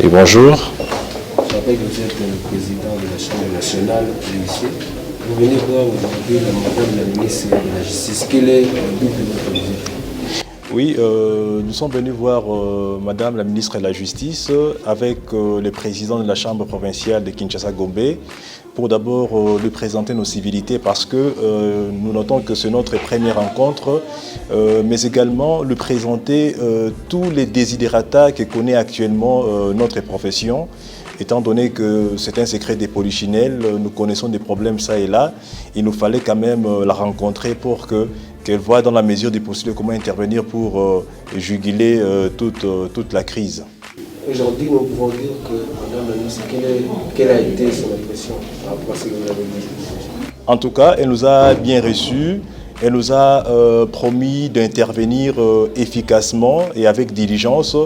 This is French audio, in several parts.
Et bonjour. Je rappelle que vous êtes le président de la Chambre nationale des huissiers. Vous venez voir aujourd'hui madame la ministre de la Justice. Quel est le but de votre visite? Oui, nous sommes venus voir madame la ministre de la Justice avec le président de la Chambre provinciale de Kinshasa-Gombe pour d'abord lui présenter nos civilités parce que nous notons que c'est notre première rencontre, mais également lui présenter tous les desiderata que connaît actuellement notre profession. Étant donné que c'est un secret des polichinelles, nous connaissons des problèmes ça et là, il nous fallait quand même la rencontrer pour qu'elle voie dans la mesure du possible comment intervenir pour juguler toute la crise. Aujourd'hui, nous pouvons dire que madame la ministre, quelle a été son impression par rapport à ce que vous avez dit? En tout cas, elle nous a bien reçus. Elle nous a promis d'intervenir efficacement et avec diligence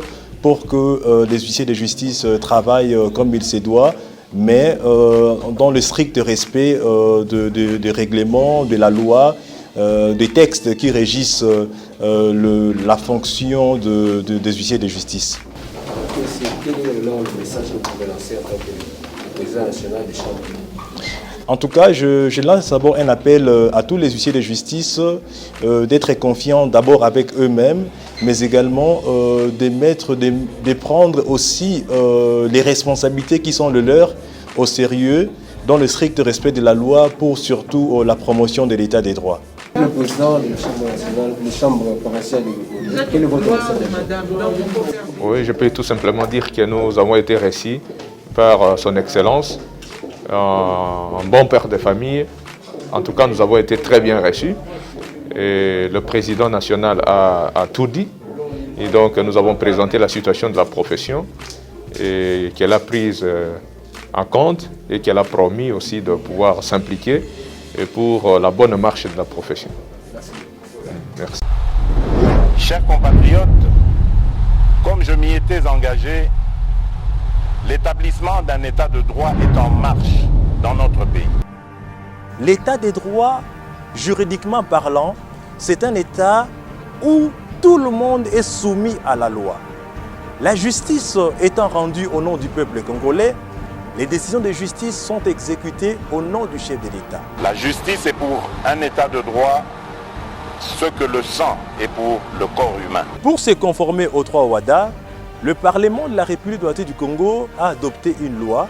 pour que les huissiers de justice travaillent comme il se doit, mais dans le strict respect des règlements, de la loi, des textes qui régissent la fonction des huissiers de justice. Quel est le message que vous pouvez lancer en tant que président national des chambres? En tout cas, je lance d'abord un appel à tous les huissiers de justice d'être confiants d'abord avec eux-mêmes, mais également de prendre aussi les responsabilités qui sont les leurs au sérieux, dans le strict respect de la loi pour surtout la promotion de l'état des droits. Le président de la Chambre nationale, des chambres provinciales, quel est votre message? Oui, je peux tout simplement dire que nous avons été reçus par son Excellence, un bon père de famille. En tout cas, nous avons été très bien reçus. Et le président national a tout dit. Et donc, nous avons présenté la situation de la profession et qu'elle a prise en compte et qu'elle a promis aussi de pouvoir s'impliquer pour la bonne marche de la profession. Merci. Chers compatriotes, comme je m'y étais engagé, l'établissement d'un état de droit est en marche dans notre pays. L'état des droits, juridiquement parlant, c'est un état où tout le monde est soumis à la loi. La justice étant rendue au nom du peuple congolais, les décisions de justice sont exécutées au nom du chef de l'État. La justice est pour un état de droit ce que le sang est pour le corps humain. Pour se conformer aux 3 OHADA, le Parlement de la République démocratique du Congo a adopté une loi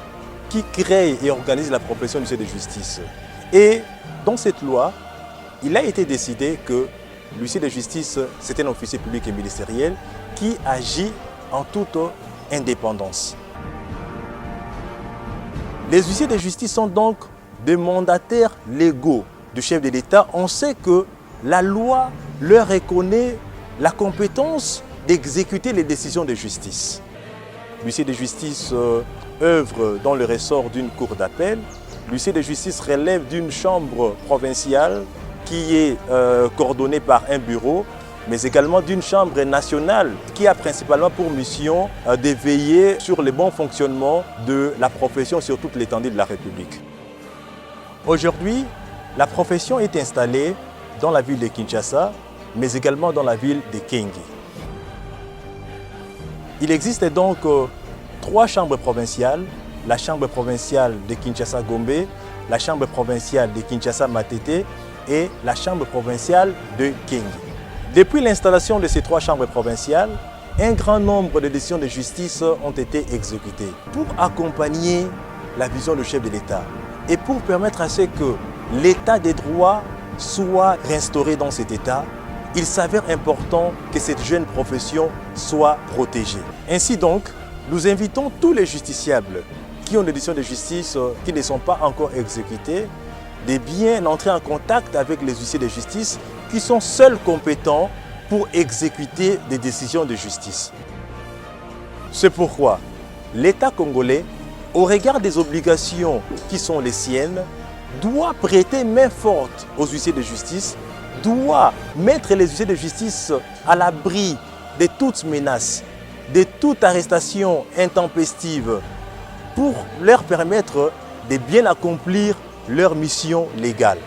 qui crée et organise la profession du chef de justice. Et dans cette loi, il a été décidé que l'huissier de justice, c'est un officier public et ministériel qui agit en toute indépendance. Les huissiers de justice sont donc des mandataires légaux du chef de l'État. On sait que la loi leur reconnaît la compétence d'exécuter les décisions de justice. L'huissier de justice œuvre dans le ressort d'une cour d'appel. L'huissier de justice relève d'une chambre provinciale qui est coordonnée par un bureau, mais également d'une chambre nationale qui a principalement pour mission de veiller sur le bon fonctionnement de la profession sur toute l'étendue de la République. Aujourd'hui, la profession est installée dans la ville de Kinshasa, mais également dans la ville de Kengi. Il existe donc 3 chambres provinciales, la chambre provinciale de Kinshasa-Gombe, la chambre provinciale de Kinshasa-Matete et la chambre provinciale de Kengi. Depuis l'installation de ces 3 chambres provinciales, un grand nombre de décisions de justice ont été exécutées pour accompagner la vision du chef de l'État et pour permettre à ce que l'état des droits soit restauré dans cet état. Il s'avère important que cette jeune profession soit protégée. Ainsi donc, nous invitons tous les justiciables qui ont des décisions de justice qui ne sont pas encore exécutées de bien entrer en contact avec les huissiers de justice qui sont seuls compétents pour exécuter des décisions de justice. C'est pourquoi l'État congolais, au regard des obligations qui sont les siennes, doit prêter main forte aux huissiers de justice, doit mettre les huissiers de justice à l'abri de toute menace, de toute arrestation intempestive, pour leur permettre de bien accomplir leur mission légale.